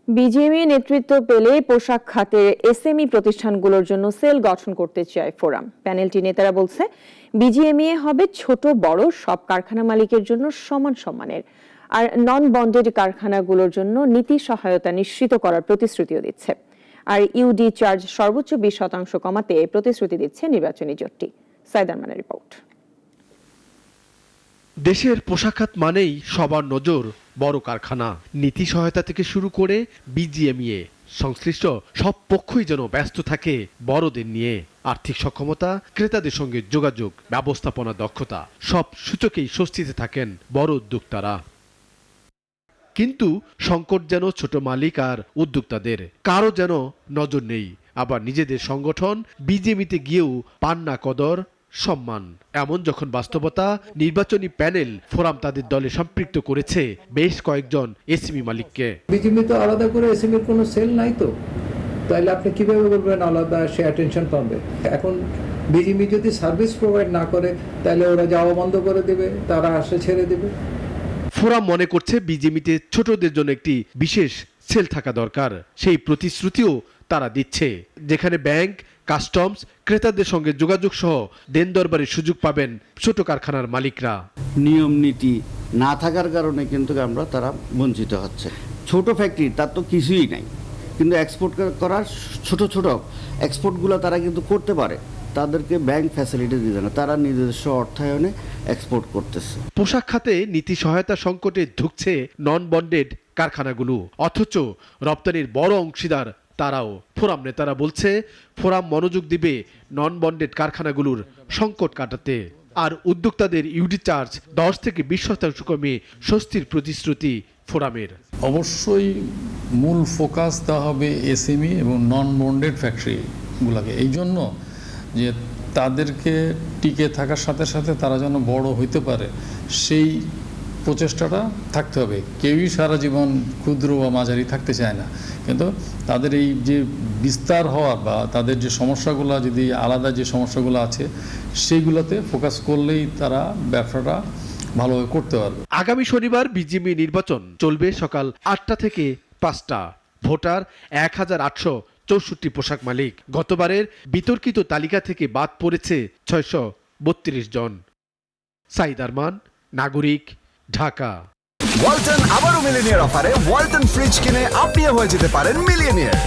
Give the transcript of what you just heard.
BGMEA নেতৃত্ব পেলে পোশাক খাতে এসএমই প্রতিষ্ঠানগুলোর জন্য সেল গঠন করতে চায় ফোরাম। প্যানেলটি নেতারা বলছে বিজিএমইএ হবে ছোট বড় সব কারখানা মালিকের জন্য সমান সম্মানের, আর নন বন্ডেড কারখানাগুলোর জন্য নীতি সহায়তা নিশ্চিত করার প্রতিশ্রুতিও দিচ্ছে। আর ইউডি চার্জ সর্বোচ্চ 20% কমাতে প্রতিশ্রুতি দিচ্ছে নির্বাচনী জোটটি। সাইদ আরমানের রিপোর্ট। দেশের পোশাক খাত মানেই সবার নজর বড় কারখানা। নীতি সহায়তা থেকে শুরু করে বিজিএমইএ সংশ্লিষ্ট সব পক্ষই যেন ব্যস্ত থাকে বড়দের নিয়ে। আর্থিক সক্ষমতা, ক্রেতাদের সঙ্গে যোগাযোগ, ব্যবস্থাপনা দক্ষতা সব সূচকেই স্বস্তিতে থাকেন বড় উদ্যোক্তারা। কিন্তু সংকট যেন ছোট মালিক আর উদ্যোক্তাদের কারো যেন নজর নেই। আবার নিজেদের সংগঠন বিজিএমইতে গিয়েও পান না কদর সম্মান। এমন যখন বাস্তবতা, নির্বাচনী প্যানেল ফোরাম তাদের দলে সম্পৃক্ত করেছে বেশ কয়েকজন এসএমই মালিককে। বিজিএমইএ তো আলাদা করে এসএমইর কোনো সেল নাই, তো তাইলে আপনি কিভাবে বলবেন আলাদা সে অ্যাটেনশন পাবে? এখন বিজিএমইএ যদি সার্ভিস প্রোভাইড না করে তাহলে ওরা যাওয়া বন্ধ করে দেবে, তারা আসে ছেড়ে দেবে। ফোরাম মনে করছে বিজিএমইতে ছোটদের জন্য একটি বিশেষ সেল থাকা দরকার। সেই প্রতিশ্রুতিও তারা দিচ্ছে, যেখানে ব্যাংক, কাস্টমস, ক্রেতাদের সঙ্গে যোগাযোগ সহ দেন দরবারের সুযোগ পাবেন ছোট কারখানার মালিকরা। নিয়ম নীতি না থাকার কারণে কিন্তু তারা বঞ্চিত হচ্ছে। ছোট ফ্যাক্টরি তার তো কিছুই নাই, কিন্তু এক্সপোর্ট করার ছোট এক্সপোর্টগুলো তারা কিন্তু করতে পারে। তাদেরকে ব্যাংক ফ্যাসিলিটি দিতে না, তারা নিজস্ব অর্থায়নে এক্সপোর্ট করতেছে। পোশাক খাতে নীতি সহায়তা সংকটে ধুঁকছে নন বন্ডেড কারখানাগুলো, অথচ রপ্তানির বড় অংশীদার তারাও। ফোরাম নেতারা বলছে ফোরাম মনোযোগ দিবে নন বন্ডেড কারখানাগুলোর সংকট কাটাতে। আর উদ্যোক্তাদের ইউডি চার্জ 10 থেকে 20% কমিয়ে স্বস্তির প্রতিশ্রুতি ফোরামের। অবশ্যই মূল ফোকাস দেওয়া হবে এসএমই এবং নন বন্ডেড ফ্যাক্টরিগুলোকে, এই জন্য যে তাদেরকে টিকে থাকার সাথে সাথে তারা যেন বড় হইতে পারে সেই প্রচেষ্টাটা থাকতে হবে। কেউই সারা জীবন ক্ষুদ্র বা মাঝারি থাকতে চায় না, কিন্তু তাদের এই যে বিস্তার হওয়া বা তাদের যে সমস্যাগুলো, যদি আলাদা যে সমস্যাগুলো আছে সেইগুলোতে ফোকাস করলেই তারা ব্যবসাটা ভালোভাবে করতে পারবে। আগামী শনিবার বিজিএমইএ নির্বাচন চলবে সকাল 8টা থেকে 5টা। ভোটার 1864 পোশাক মালিক। গতবারের বিতর্কিত তালিকা থেকে বাদ পড়েছে 632 জন। সাইদ আরমান, নাগরিক, ঢাকা। ওয়ালটন আবারও মিলিনিয়ার অফারে ওয়ালটন ফ্রিজ কিনে আপনিও হয়ে যেতে পারেন মিলিয়নিয়ার।